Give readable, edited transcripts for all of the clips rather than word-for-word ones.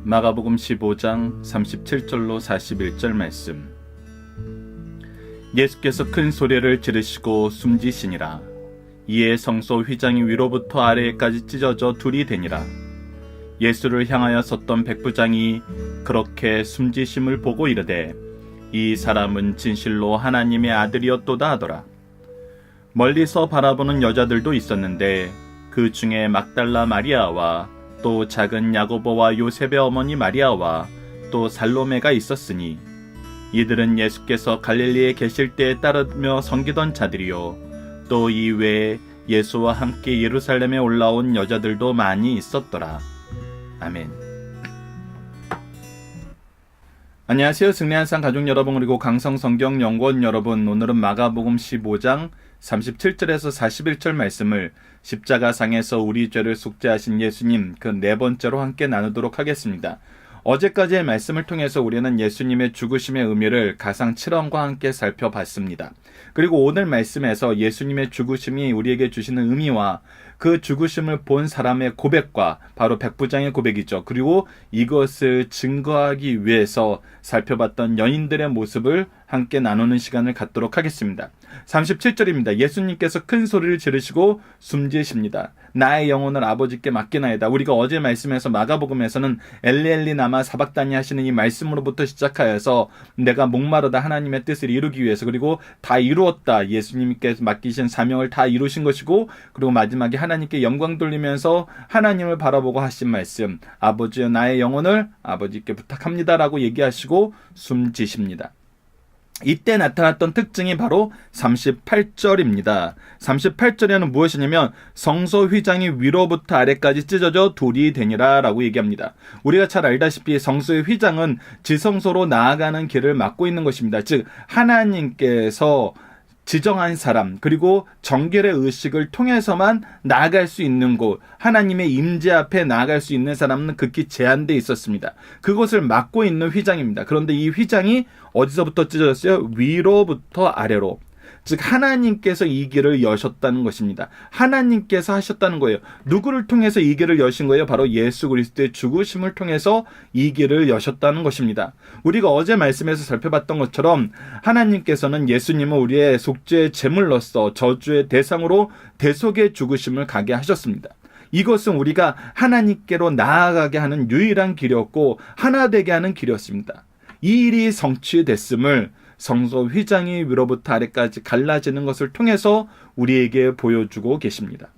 마가복음 15장 37절로 41절 말씀. 예수께서 큰 소리를 지르시고 숨지시니라. 이에 성소 휘장이 위로부터 아래에까지 찢어져 둘이 되니라. 예수를 향하여 섰던 백부장이 그렇게 숨지심을 보고 이르되 이 사람은 진실로 하나님의 아들이었도다 하더라. 멀리서 바라보는 여자들도 있었는데 그 중에 막달라 마리아와 또 작은 야고보와 요셉의 어머니 마리아와 또 살로메가 있었으니 이들은 예수께서 갈릴리에 계실 때에 따르며 섬기던 자들이요 또 이외에 예수와 함께 예루살렘에 올라온 여자들도 많이 있었더라. 아멘. 안녕하세요. 승리한산 가족 여러분, 그리고 강성성경연구원 여러분, 오늘은 마가복음 15장 37절에서 41절 말씀을 십자가상에서 우리 죄를 속죄하신 예수님 그 네 번째로 함께 나누도록 하겠습니다. 어제까지의 말씀을 통해서 우리는 예수님의 죽으심의 의미를 가상 7원과 함께 살펴봤습니다. 그리고 오늘 말씀에서 예수님의 죽으심이 우리에게 주시는 의미와 그 죽으심을 본 사람의 고백과 바로 백부장의 고백이죠. 그리고 이것을 증거하기 위해서 살펴봤던 여인들의 모습을 함께 나누는 시간을 갖도록 하겠습니다. 37절입니다. 예수님께서 큰 소리를 지르시고 숨지십니다. 나의 영혼을 아버지께 맡기나이다. 우리가 어제 말씀에서 마가복음에서는 엘리 나마 사박다니 하시는 이 말씀으로부터 시작하여서 내가 목마르다 하나님의 뜻을 이루기 위해서, 그리고 다 이루었다, 예수님께서 맡기신 사명을 다 이루신 것이고, 그리고 마지막에 하나님께 영광 돌리면서 하나님을 바라보고 하신 말씀, 아버지여 나의 영혼을 아버지께 부탁합니다 라고 얘기하시고 숨지십니다. 이때 나타났던 특징이 바로 38절입니다. 38절에는 무엇이냐면 성소 휘장이 위로부터 아래까지 찢어져 둘이 되니라 라고 얘기합니다. 우리가 잘 알다시피 성소의 휘장은 지성소로 나아가는 길을 막고 있는 것입니다. 즉 하나님께서 지정한 사람, 그리고 정결의 의식을 통해서만 나아갈 수 있는 곳, 하나님의 임재 앞에 나아갈 수 있는 사람은 극히 제한되어 있었습니다. 그것을 막고 있는 휘장입니다. 그런데 이 휘장이 어디서부터 찢어졌어요? 위로부터 아래로. 즉 하나님께서 이 길을 여셨다는 것입니다. 하나님께서 하셨다는 거예요. 누구를 통해서 이 길을 여신 거예요? 바로 예수 그리스도의 죽으심을 통해서 이 길을 여셨다는 것입니다. 우리가 어제 말씀에서 살펴봤던 것처럼 하나님께서는 예수님을 우리의 속죄의 제물로서 저주의 대상으로 대속의 죽으심을 가게 하셨습니다. 이것은 우리가 하나님께로 나아가게 하는 유일한 길이었고 하나 되게 하는 길이었습니다. 이 일이 성취됐음을 성소 휘장이 위로부터 아래까지 갈라지는 것을 통해서 우리에게 보여주고 계십니다.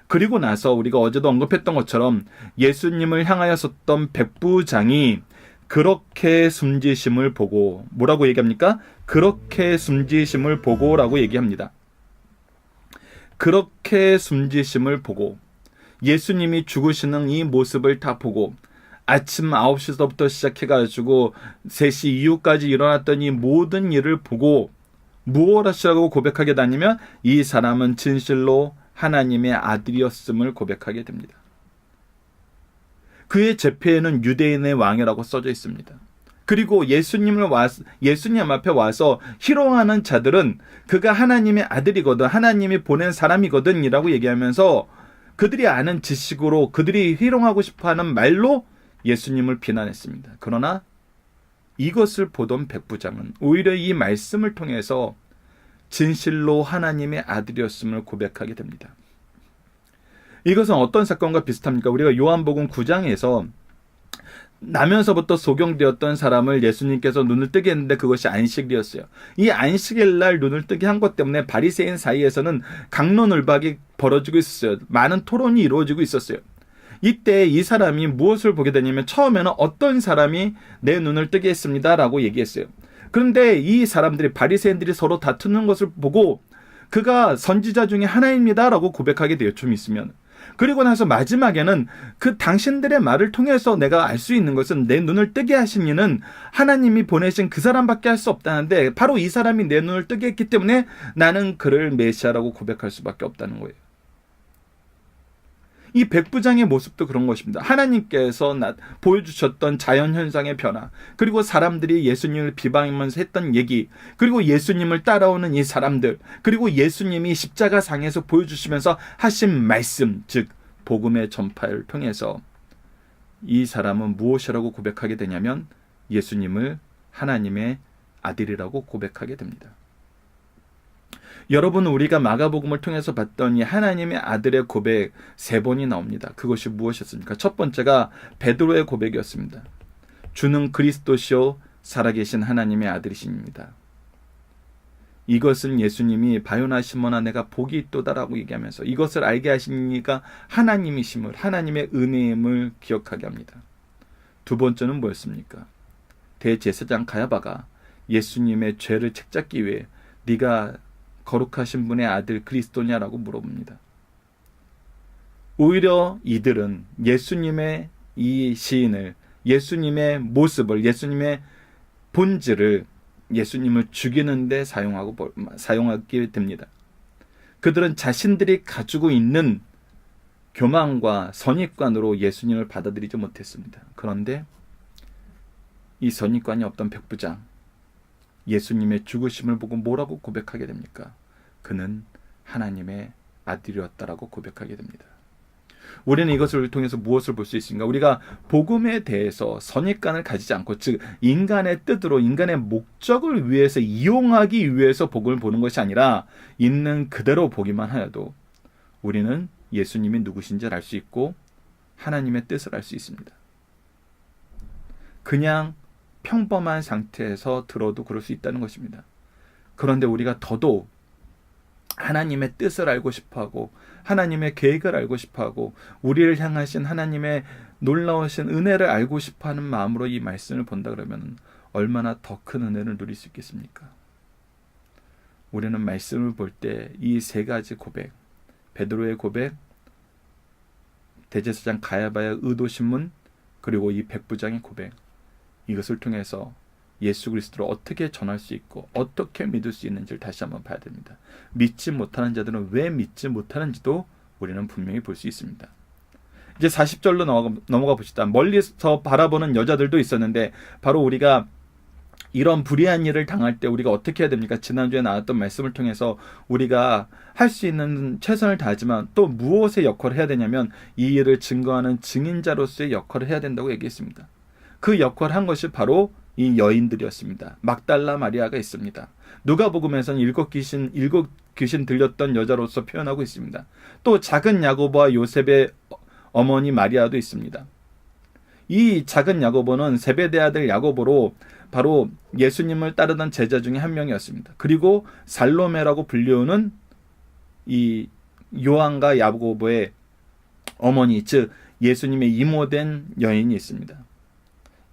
그리고 나서 우리가 어제도 언급했던 것처럼 예수님을 향하여 섰던 백부장이 그렇게 숨지심을 보고, 뭐라고 얘기합니까? 그렇게 숨지심을 보고라고 얘기합니다. 그렇게 숨지심을 보고, 예수님이 죽으시는 이 모습을 다 보고, 아침 9시서부터 시작해가지고 3시 이후까지 일어났던 이 모든 일을 보고 무엇이라고 고백하게 되냐면 이 사람은 진실로 하나님의 아들이었음을 고백하게 됩니다. 그의 제패에는 유대인의 왕이라고 써져 있습니다. 그리고 예수님 앞에 와서 희롱하는 자들은 그가 하나님의 아들이거든, 하나님이 보낸 사람이거든 이라고 얘기하면서 그들이 아는 지식으로 그들이 희롱하고 싶어하는 말로 예수님을 비난했습니다. 그러나 이것을 보던 백부장은 오히려 이 말씀을 통해서 진실로 하나님의 아들이었음을 고백하게 됩니다. 이것은 어떤 사건과 비슷합니까? 우리가 요한복음 9장에서 나면서부터 소경되었던 사람을 예수님께서 눈을 뜨게 했는데 그것이 안식일이었어요. 이 안식일 날 눈을 뜨게 한 것 때문에 바리새인 사이에서는 갑론을박이 벌어지고 있었어요. 많은 토론이 이루어지고 있었어요. 이때 이 사람이 무엇을 보게 되냐면 처음에는 어떤 사람이 내 눈을 뜨게 했습니다 라고 얘기했어요. 그런데 이 사람들이, 바리새인들이 서로 다투는 것을 보고 그가 선지자 중에 하나입니다 라고 고백하게 돼요. 좀 있으면. 그리고 나서 마지막에는 그 당신들의 말을 통해서 내가 알 수 있는 것은 내 눈을 뜨게 하신 이는 하나님이 보내신 그 사람밖에 할 수 없다는데 바로 이 사람이 내 눈을 뜨게 했기 때문에 나는 그를 메시아라고 고백할 수밖에 없다는 거예요. 이 백부장의 모습도 그런 것입니다. 하나님께서 보여주셨던 자연현상의 변화, 그리고 사람들이 예수님을 비방하면서 했던 얘기, 그리고 예수님을 따라오는 이 사람들, 그리고 예수님이 십자가상에서 보여주시면서 하신 말씀, 즉 복음의 전파를 통해서 이 사람은 무엇이라고 고백하게 되냐면 예수님을 하나님의 아들이라고 고백하게 됩니다. 여러분, 우리가 마가복음을 통해서 봤던 이 하나님의 아들의 고백 3번이 나옵니다. 그것이 무엇이었습니까? 첫 번째가 베드로의 고백이었습니다. 주는 그리스도시요 살아계신 하나님의 아들이십니다. 이것은 예수님이 바요나 시몬아 내가 복이 있도다라고 얘기하면서 이것을 알게 하신 이가 하나님이심을, 하나님의 은혜임을 기억하게 합니다. 두 번째는 뭐였습니까? 대제사장 가야바가 예수님의 죄를 책잡기 위해 네가 거룩하신 분의 아들 그리스도냐라고 물어봅니다. 오히려 이들은 예수님의 이 시인을, 예수님의 모습을, 예수님의 본질을 예수님을 죽이는 데 사용하게 됩니다. 그들은 자신들이 가지고 있는 교만과 선입관으로 예수님을 받아들이지 못했습니다. 그런데 이 선입관이 없던 백부장, 예수님의 죽으심을 보고 뭐라고 고백하게 됩니까? 그는 하나님의 아들이었다라고 고백하게 됩니다. 우리는 이것을 통해서 무엇을 볼 수 있습니까? 우리가 복음에 대해서 선입관을 가지지 않고, 즉 인간의 뜻으로 인간의 목적을 위해서 이용하기 위해서 복음을 보는 것이 아니라 있는 그대로 보기만 하여도 우리는 예수님이 누구신지를 알 수 있고 하나님의 뜻을 알 수 있습니다. 그냥 평범한 상태에서 들어도 그럴 수 있다는 것입니다. 그런데 우리가 더더욱 하나님의 뜻을 알고 싶어하고 하나님의 계획을 알고 싶어하고 우리를 향하신 하나님의 놀라우신 은혜를 알고 싶어하는 마음으로 이 말씀을 본다 그러면 얼마나 더 큰 은혜를 누릴 수 있겠습니까? 우리는 말씀을 볼 때 이 3가지 고백, 베드로의 고백, 대제사장 가야바의 의도신문, 그리고 이 백부장의 고백, 이것을 통해서 예수 그리스도를 어떻게 전할 수 있고 어떻게 믿을 수 있는지를 다시 한번 봐야 됩니다. 믿지 못하는 자들은 왜 믿지 못하는지도 우리는 분명히 볼 수 있습니다. 이제 40절로 넘어가 봅시다. 멀리서 바라보는 여자들도 있었는데 바로 우리가 이런 불의한 일을 당할 때 우리가 어떻게 해야 됩니까? 지난주에 나왔던 말씀을 통해서 우리가 할 수 있는 최선을 다하지만 또 무엇의 역할을 해야 되냐면 이 일을 증거하는 증인자로서의 역할을 해야 된다고 얘기했습니다. 그 역할을 한 것이 바로 이 여인들이었습니다. 막달라 마리아가 있습니다. 누가복음에서는 7귀신 들렸던 여자로서 표현하고 있습니다. 또 작은 야고보와 요셉의 어머니 마리아도 있습니다. 이 작은 야고보는 세베대 아들 야고보로 바로 예수님을 따르던 제자 중에 한 명이었습니다. 그리고 살로메라고 불리우는 이 요한과 야고보의 어머니, 즉 예수님의 이모된 여인이 있습니다.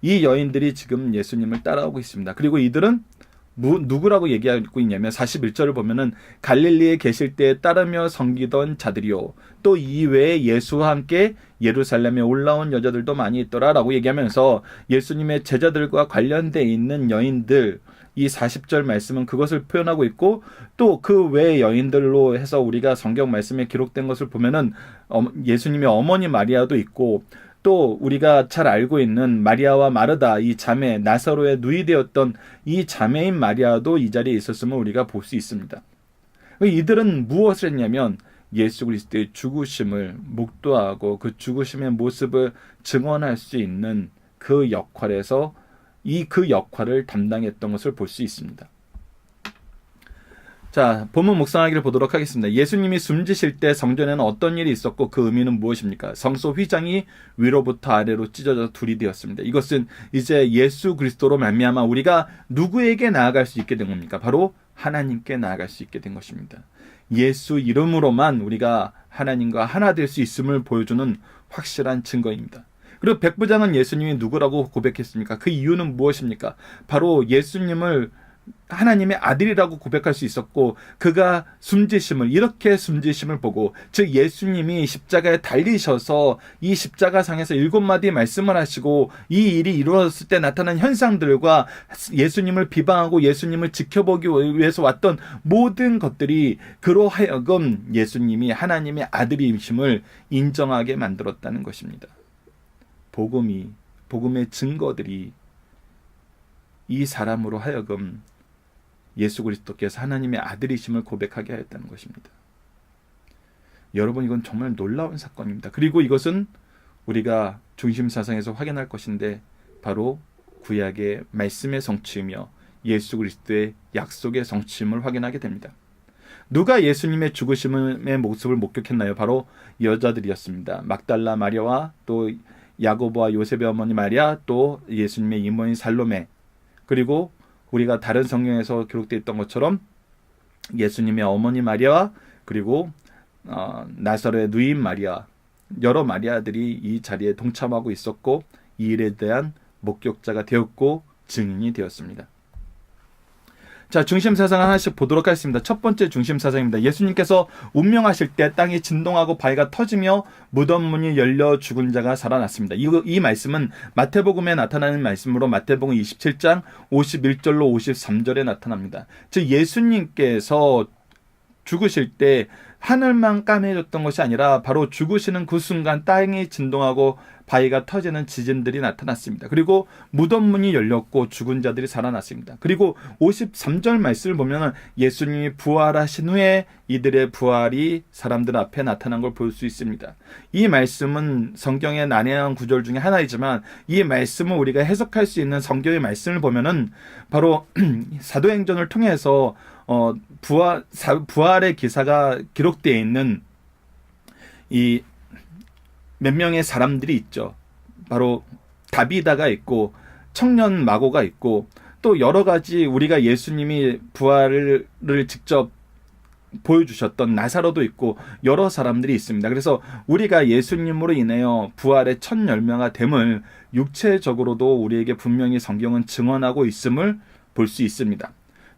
이 여인들이 지금 예수님을 따라오고 있습니다. 그리고 이들은 누구라고 얘기하고 있냐면 41절을 보면은 갈릴리에 계실 때 따르며 섬기던 자들이요, 또 이외에 예수와 함께 예루살렘에 올라온 여자들도 많이 있더라라고 얘기하면서 예수님의 제자들과 관련되어 있는 여인들, 이 40절 말씀은 그것을 표현하고 있고, 또 그 외의 여인들로 해서 우리가 성경 말씀에 기록된 것을 보면은 예수님의 어머니 마리아도 있고, 또 우리가 잘 알고 있는 마리아와 마르다, 이 자매, 나사로에 누이되었던 이 자매인 마리아도 이 자리에 있었음을 우리가 볼 수 있습니다. 이들은 무엇을 했냐면 예수 그리스도의 죽으심을 목도하고 그 죽으심의 모습을 증언할 수 있는 그 역할에서 그 역할을 담당했던 것을 볼 수 있습니다. 자, 본문 묵상하기를 보도록 하겠습니다. 예수님이 숨지실 때 성전에는 어떤 일이 있었고 그 의미는 무엇입니까? 성소 휘장이 위로부터 아래로 찢어져 둘이 되었습니다. 이것은 이제 예수 그리스도로 말미암아 우리가 누구에게 나아갈 수 있게 된 겁니까? 바로 하나님께 나아갈 수 있게 된 것입니다. 예수 이름으로만 우리가 하나님과 하나 될 수 있음을 보여주는 확실한 증거입니다. 그리고 백부장은 예수님이 누구라고 고백했습니까? 그 이유는 무엇입니까? 바로 예수님을 하나님의 아들이라고 고백할 수 있었고, 그가 이렇게 숨지심을 보고, 즉 예수님이 십자가에 달리셔서 이 십자가상에서 7마디 말씀을 하시고 이 일이 이루어졌을 때 나타난 현상들과 예수님을 비방하고 예수님을 지켜보기 위해서 왔던 모든 것들이 그로 하여금 예수님이 하나님의 아들이심을 인정하게 만들었다는 것입니다. 복음의 증거들이 이 사람으로 하여금 예수 그리스도께서 하나님의 아들이심을 고백하게 하였다는 것입니다. 여러분, 이건 정말 놀라운 사건입니다. 그리고 이것은 우리가 중심사상에서 확인할 것인데 바로 구약의 말씀의 성취이며 예수 그리스도의 약속의 성취임을 확인하게 됩니다. 누가 예수님의 죽으심의 모습을 목격했나요? 바로 여자들이었습니다. 막달라 마리아와 또 야고보와 요셉의 어머니 마리아, 또 예수님의 이모인 살로메, 그리고 우리가 다른 성경에서 기록되어 있던 것처럼 예수님의 어머니 마리아, 그리고 나사로의 누이인 마리아, 여러 마리아들이 이 자리에 동참하고 있었고 이 일에 대한 목격자가 되었고 증인이 되었습니다. 자, 중심사상 하나씩 보도록 하겠습니다. 첫 번째 중심사상입니다. 예수님께서 운명하실 때 땅이 진동하고 바위가 터지며 무덤 문이 열려 죽은 자가 살아났습니다. 이 말씀은 마태복음에 나타나는 말씀으로 마태복음 27장 51절로 53절에 나타납니다. 즉 예수님께서 죽으실 때 하늘만 까매졌던 것이 아니라 바로 죽으시는 그 순간 땅이 진동하고 바위가 터지는 지진들이 나타났습니다. 그리고 무덤 문이 열렸고 죽은 자들이 살아났습니다. 그리고 53절 말씀을 보면 예수님이 부활하신 후에 이들의 부활이 사람들 앞에 나타난 걸 볼 수 있습니다. 이 말씀은 성경의 난해한 구절 중에 하나이지만 이 말씀을 우리가 해석할 수 있는 성경의 말씀을 보면은 바로 사도행전을 통해서 부활의 기사가 기록되어 있는 이 몇 명의 사람들이 있죠. 바로 다비다가 있고 청년 마고가 있고 또 여러 가지 우리가 예수님이 부활을 직접 보여주셨던 나사로도 있고 여러 사람들이 있습니다. 그래서 우리가 예수님으로 인하여 부활의 첫 열매가 됨을 육체적으로도 우리에게 분명히 성경은 증언하고 있음을 볼 수 있습니다.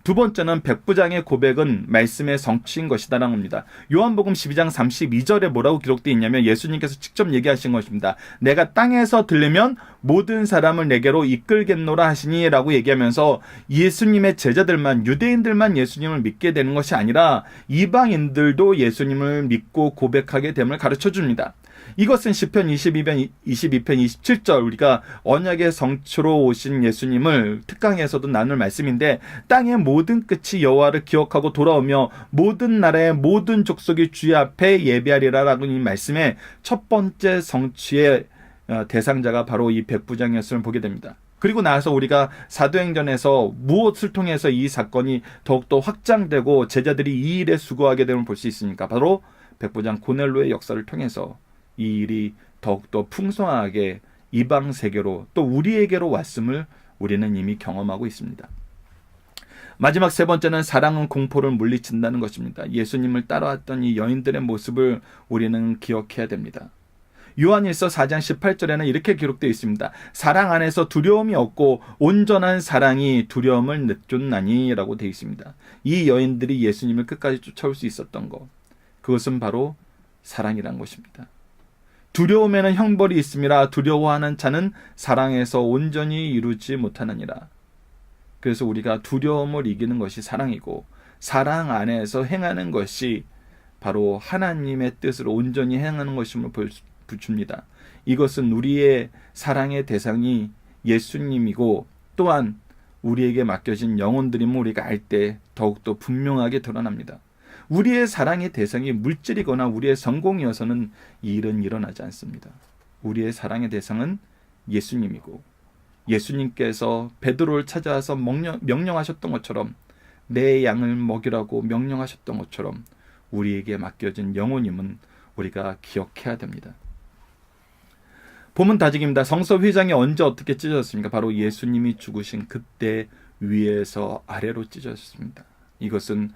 두 번째는 백부장의 고백은 말씀의 성취인 것이다라는 겁니다. 요한복음 12장 32절에 뭐라고 기록되어 있냐면 예수님께서 직접 얘기하신 것입니다. 내가 땅에서 들리면 모든 사람을 내게로 이끌겠노라 하시니 라고 얘기하면서 예수님의 제자들만, 유대인들만 예수님을 믿게 되는 것이 아니라 이방인들도 예수님을 믿고 고백하게 됨을 가르쳐 줍니다. 이것은 시편 22편 27절 우리가 언약의 성취로 오신 예수님을 특강에서도 나눌 말씀인데 땅의 모든 끝이 여호와를 기억하고 돌아오며 모든 나라의 모든 족속이 주의 앞에 예배하리라라고 이 말씀의 첫 번째 성취의 대상자가 바로 이 백부장이었음을 보게 됩니다. 그리고 나서 우리가 사도행전에서 무엇을 통해서 이 사건이 더욱더 확장되고 제자들이 이 일에 수고하게 됨을 볼 수 있으니까 바로 백부장 고넬로의 역사를 통해서 이 일이 더욱더 풍성하게 이방 세계로 또 우리에게로 왔음을 우리는 이미 경험하고 있습니다. 마지막 세 번째는 사랑은 공포를 물리친다는 것입니다. 예수님을 따라왔던 이 여인들의 모습을 우리는 기억해야 됩니다. 요한일서 4장 18절에는 이렇게 기록되어 있습니다. 사랑 안에서 두려움이 없고 온전한 사랑이 두려움을 내쫓나니 라고 되어 있습니다. 이 여인들이 예수님을 끝까지 쫓아올 수 있었던 것, 그것은 바로 사랑이란 것입니다. 두려움에는 형벌이 있음이라 두려워하는 자는 사랑에서 온전히 이루지 못하느니라. 그래서 우리가 두려움을 이기는 것이 사랑이고 사랑 안에서 행하는 것이 바로 하나님의 뜻을 온전히 행하는 것임을 보여줍니다. 이것은 우리의 사랑의 대상이 예수님이고 또한 우리에게 맡겨진 영혼들임을 우리가 알 때 더욱더 분명하게 드러납니다. 우리의 사랑의 대상이 물질이거나 우리의 성공이어서는 이 일은 일어나지 않습니다. 우리의 사랑의 대상은 예수님이고 예수님께서 베드로를 찾아와서 명령하셨던 것처럼 내 양을 먹이라고 명령하셨던 것처럼 우리에게 맡겨진 영혼임은 우리가 기억해야 됩니다. 본문 다짐입니다. 성서 휘장이 언제 어떻게 찢어졌습니까? 바로 예수님이 죽으신 그때 위에서 아래로 찢어졌습니다. 이것은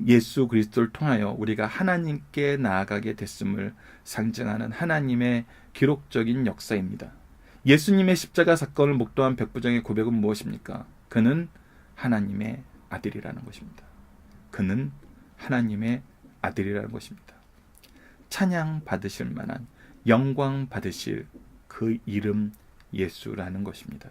예수 그리스도를 통하여 우리가 하나님께 나아가게 됐음을 상징하는 하나님의 기록적인 역사입니다. 예수님의 십자가 사건을 목도한 백부장의 고백은 무엇입니까? 그는 하나님의 아들이라는 것입니다. 그는 하나님의 아들이라는 것입니다. 찬양 받으실 만한 영광 받으실 그 이름 예수라는 것입니다.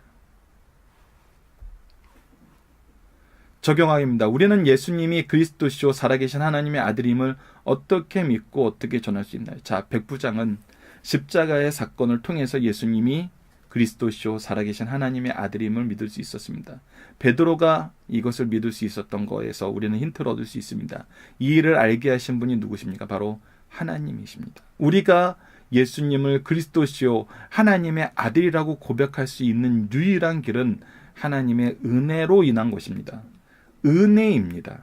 적용하기입니다. 우리는 예수님이 그리스도시요 살아계신 하나님의 아들임을 어떻게 믿고 어떻게 전할 수 있나요? 자, 백부장은 십자가의 사건을 통해서 예수님이 그리스도시요 살아계신 하나님의 아들임을 믿을 수 있었습니다. 베드로가 이것을 믿을 수 있었던 거에서 우리는 힌트를 얻을 수 있습니다. 이 일을 알게 하신 분이 누구십니까? 바로 하나님이십니다. 우리가 예수님을 그리스도시요 하나님의 아들이라고 고백할 수 있는 유일한 길은 하나님의 은혜로 인한 것입니다. 은혜입니다.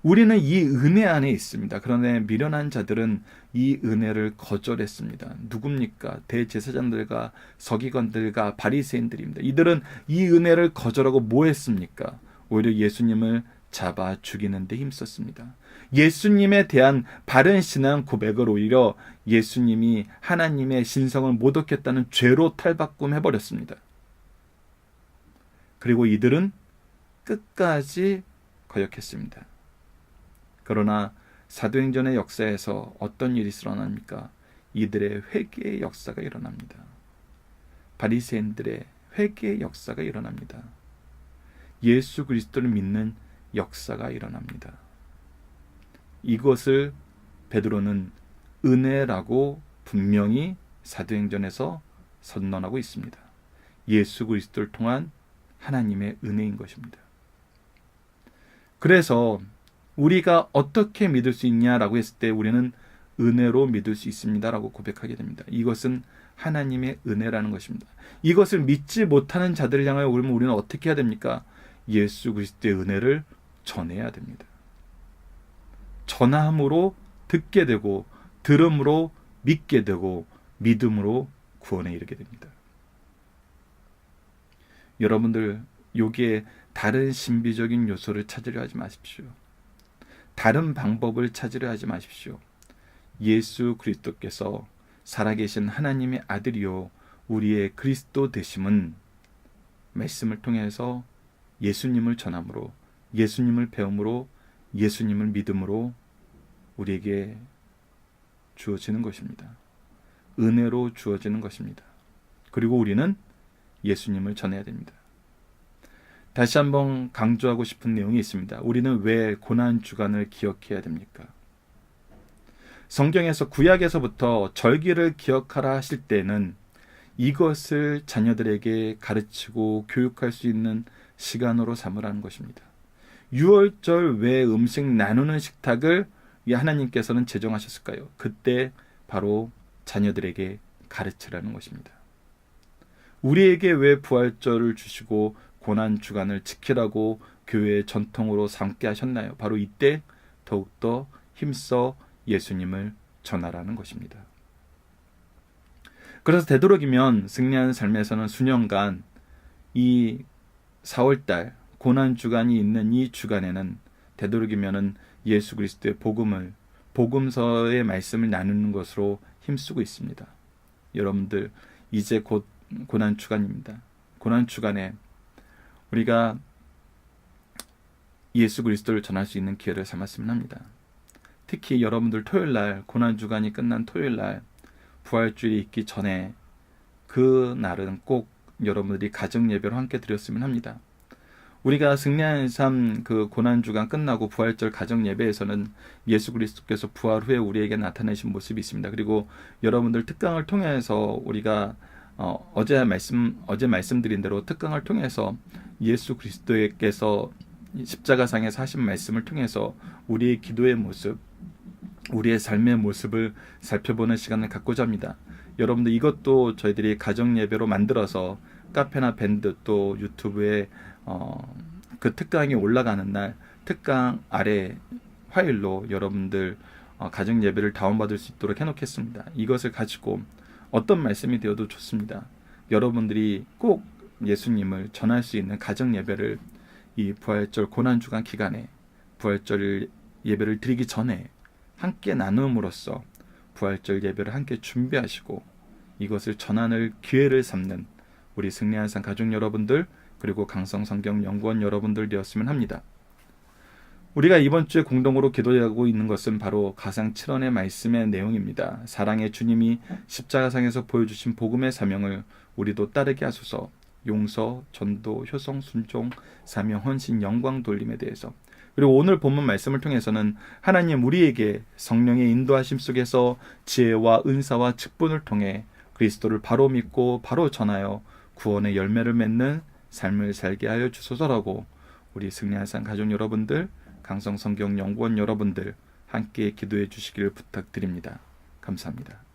우리는 이 은혜 안에 있습니다. 그런데 미련한 자들은 이 은혜를 거절했습니다. 누굽니까? 대제사장들과 서기관들과 바리새인들입니다. 이들은 이 은혜를 거절하고 뭐 했습니까? 오히려 예수님을 잡아 죽이는 데 힘썼습니다. 예수님에 대한 바른 신앙 고백을 오히려 예수님이 하나님의 신성을 모독했다는 죄로 탈바꿈해버렸습니다. 그리고 이들은 끝까지 거역했습니다. 그러나 사도행전의 역사에서 어떤 일이 일어납니까? 이들의 회개의 역사가 일어납니다. 바리새인들의 회개의 역사가 일어납니다. 예수 그리스도를 믿는 역사가 일어납니다. 이것을 베드로는 은혜라고 분명히 사도행전에서 선언하고 있습니다. 예수 그리스도를 통한 하나님의 은혜인 것입니다. 그래서 우리가 어떻게 믿을 수 있냐라고 했을 때 우리는 은혜로 믿을 수 있습니다라고 고백하게 됩니다. 이것은 하나님의 은혜라는 것입니다. 이것을 믿지 못하는 자들을 향하여 우리는 어떻게 해야 됩니까? 예수 그리스도의 은혜를 전해야 됩니다. 전함으로 듣게 되고 들음으로 믿게 되고 믿음으로 구원에 이르게 됩니다. 여러분들 여기에 다른 신비적인 요소를 찾으려 하지 마십시오. 다른 방법을 찾으려 하지 마십시오. 예수 그리스도께서 살아계신 하나님의 아들이요 우리의 그리스도 되심은 말씀을 통해서 예수님을 전함으로 예수님을 배움으로 예수님을 믿음으로 우리에게 주어지는 것입니다. 은혜로 주어지는 것입니다. 그리고 우리는 예수님을 전해야 됩니다. 다시 한번 강조하고 싶은 내용이 있습니다. 우리는 왜 고난주간을 기억해야 됩니까? 성경에서 구약에서부터 절기를 기억하라 하실 때는 이것을 자녀들에게 가르치고 교육할 수 있는 시간으로 삼으라는 것입니다. 유월절 왜 음식 나누는 식탁을 하나님께서는 제정하셨을까요? 그때 바로 자녀들에게 가르치라는 것입니다. 우리에게 왜 부활절을 주시고 고난주간을 지키라고 교회의 전통으로 삼게 하셨나요? 바로 이때 더욱더 힘써 예수님을 전하라는 것입니다. 그래서 되도록이면 승리하는 삶에서는 수년간 이 4월달 고난주간이 있는 이 주간에는 되도록이면 예수 그리스도의 복음을 복음서의 말씀을 나누는 것으로 힘쓰고 있습니다. 여러분들 이제 곧 고난주간입니다. 고난주간에 우리가 예수 그리스도를 전할 수 있는 기회를 삼았으면 합니다. 특히 여러분들 토요일날 고난주간이 끝난 토요일날 부활주일이 있기 전에 그 날은 꼭 여러분들이 가정예배로 함께 드렸으면 합니다. 우리가 승리하는 삶 그 고난주간 끝나고 부활절 가정예배에서는 예수 그리스도께서 부활 후에 우리에게 나타내신 모습이 있습니다. 그리고 여러분들 특강을 통해서 우리가 어제 말씀드린 대로 특강을 통해서 예수 그리스도께서 십자가상에서 하신 말씀을 통해서 우리의 기도의 모습, 우리의 삶의 모습을 살펴보는 시간을 갖고자 합니다. 여러분들 이것도 저희들이 가정예배로 만들어서 카페나 밴드 또 유튜브에 그 특강이 올라가는 날 특강 아래 파일로 여러분들 가정예배를 다운받을 수 있도록 해놓겠습니다. 이것을 가지고 어떤 말씀이 되어도 좋습니다. 여러분들이 꼭 예수님을 전할 수 있는 가정예배를 이 부활절 고난주간 기간에 부활절 예배를 드리기 전에 함께 나눔으로써 부활절 예배를 함께 준비하시고 이것을 전하는 기회를 삼는 우리 승리한 삶 가족 여러분들 그리고 강성성경연구원 여러분들 되었으면 합니다. 우리가 이번 주에 공동으로 기도하고 있는 것은 바로 가상 7원의 말씀의 내용입니다. 사랑의 주님이 십자가상에서 보여주신 복음의 사명을 우리도 따르게 하소서. 용서, 전도, 효성, 순종, 사명, 헌신, 영광 돌림에 대해서 그리고 오늘 본문 말씀을 통해서는 하나님 우리에게 성령의 인도하심 속에서 지혜와 은사와 직분을 통해 그리스도를 바로 믿고 바로 전하여 구원의 열매를 맺는 삶을 살게 하여 주소서라고 우리 승리한 삶 가족 여러분들 강성성경연구원 여러분들 함께 기도해 주시길 부탁드립니다. 감사합니다.